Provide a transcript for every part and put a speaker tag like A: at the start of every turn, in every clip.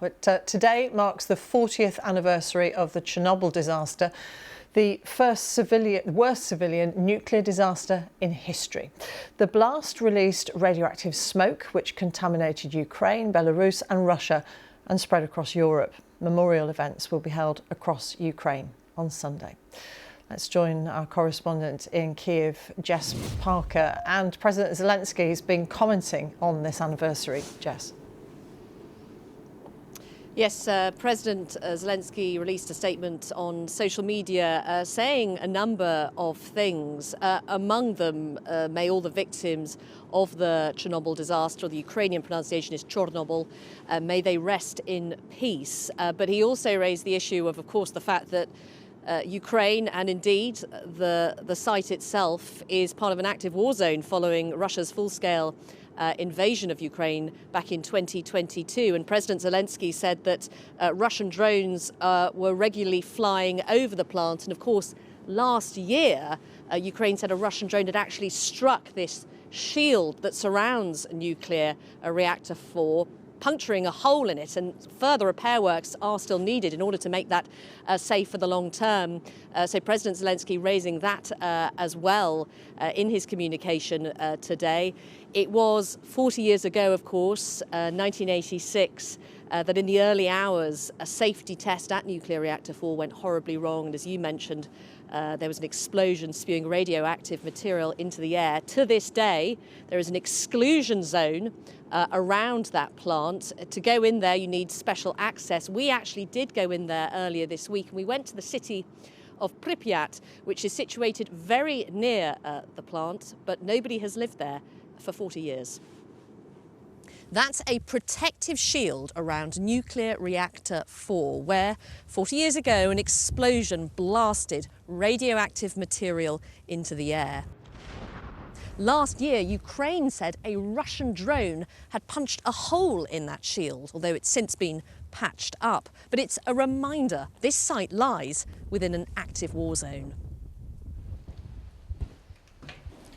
A: but today marks the 40th anniversary of the Chernobyl disaster, the worst civilian nuclear disaster in history. The blast released radioactive smoke, which contaminated Ukraine, Belarus and Russia and spread across Europe. Memorial events will be held across Ukraine on Sunday. Let's join our correspondent in Kyiv, Jess Parker. And President Zelensky has been commenting on this anniversary. Jess.
B: Yes, President Zelensky released a statement on social media saying a number of things. Among them, may all the victims of the Chernobyl disaster, or the Ukrainian pronunciation is Chernobyl, may they rest in peace. But he also raised the issue of course, the fact that Ukraine and indeed the site itself is part of an active war zone following Russia's full-scale invasion of Ukraine back in 2022. And President Zelensky said that Russian drones were regularly flying over the plant. And of course, last year, Ukraine said a Russian drone had actually struck this shield that surrounds nuclear reactor 4, puncturing a hole in it, and further repair works are still needed in order to make that safe for the long term. So President Zelensky raising that as well in his communication today. It was 40 years ago, of course, 1986, that in the early hours a safety test at nuclear reactor 4 went horribly wrong, and as you mentioned, there was an explosion spewing radioactive material into the air. To this day, there is an exclusion zone around that plant. To go in there, you need special access. We actually did go in there earlier this week, and we went to the city of Pripyat, which is situated very near the plant, but nobody has lived there for 40 years. That's a protective shield around nuclear reactor 4, where 40 years ago an explosion blasted radioactive material into the air. Last year, Ukraine said a Russian drone had punched a hole in that shield, although it's since been patched up. But it's a reminder this site lies within an active war zone.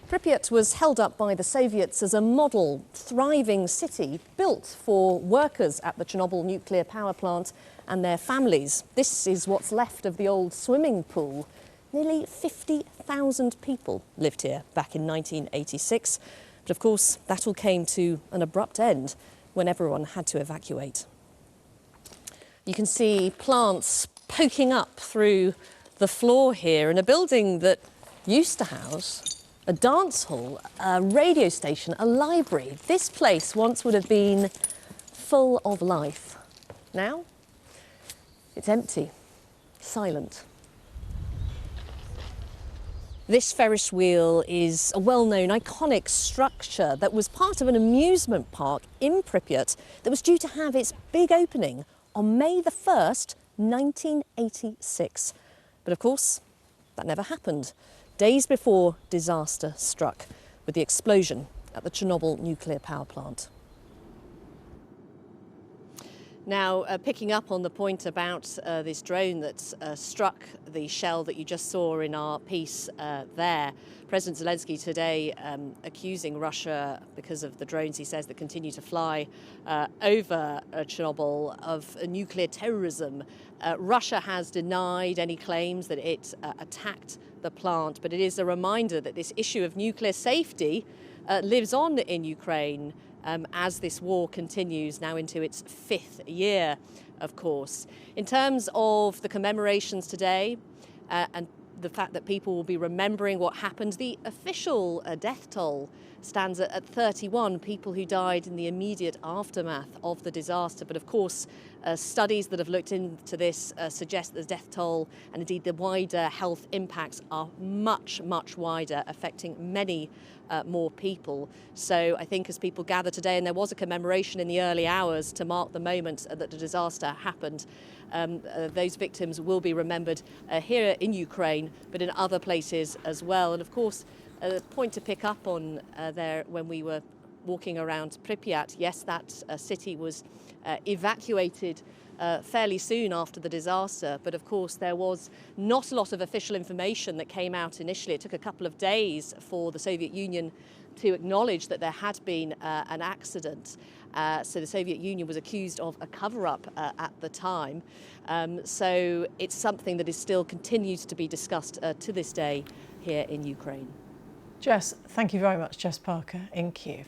B: Pripyat was held up by the Soviets as a model, thriving city built for workers at the Chernobyl nuclear power plant and their families. This is what's left of the old swimming pool. Nearly 50,000 people lived here back in 1986. But of course, that all came to an abrupt end when everyone had to evacuate. You can see plants poking up through the floor here in a building that used to house a dance hall, a radio station, a library. This place once would have been full of life. Now, it's empty, silent. This Ferris wheel is a well-known, iconic structure that was part of an amusement park in Pripyat that was due to have its big opening on May the 1st, 1986. But of course, that never happened. Days before disaster struck with the explosion at the Chernobyl nuclear power plant. Now, picking up on the point about this drone that struck the shell that you just saw in our piece there, President Zelensky today accusing Russia, because of the drones he says that continue to fly over Chernobyl, of nuclear terrorism. Russia has denied any claims that it attacked the plant, but it is a reminder that this issue of nuclear safety lives on in Ukraine as this war continues now into its 5th year, of course. In terms of the commemorations today and the fact that people will be remembering what happened, the official death toll stands at 31 people who died in the immediate aftermath of the disaster. But of course, studies that have looked into this suggest that the death toll and indeed the wider health impacts are much, much wider, affecting many more people. So I think as people gather today, and there was a commemoration in the early hours to mark the moment that the disaster happened, those victims will be remembered here in Ukraine, but in other places as well. And of course, a point to pick up on there when we were walking around Pripyat, yes, that city was evacuated fairly soon after the disaster, but of course there was not a lot of official information that came out initially. It took a couple of days for the Soviet Union to acknowledge that there had been an accident. So the Soviet Union was accused of a cover-up at the time. So it's something that is still continues to be discussed to this day here in Ukraine.
A: Jess, thank you very much. Jess Parker in Kyiv.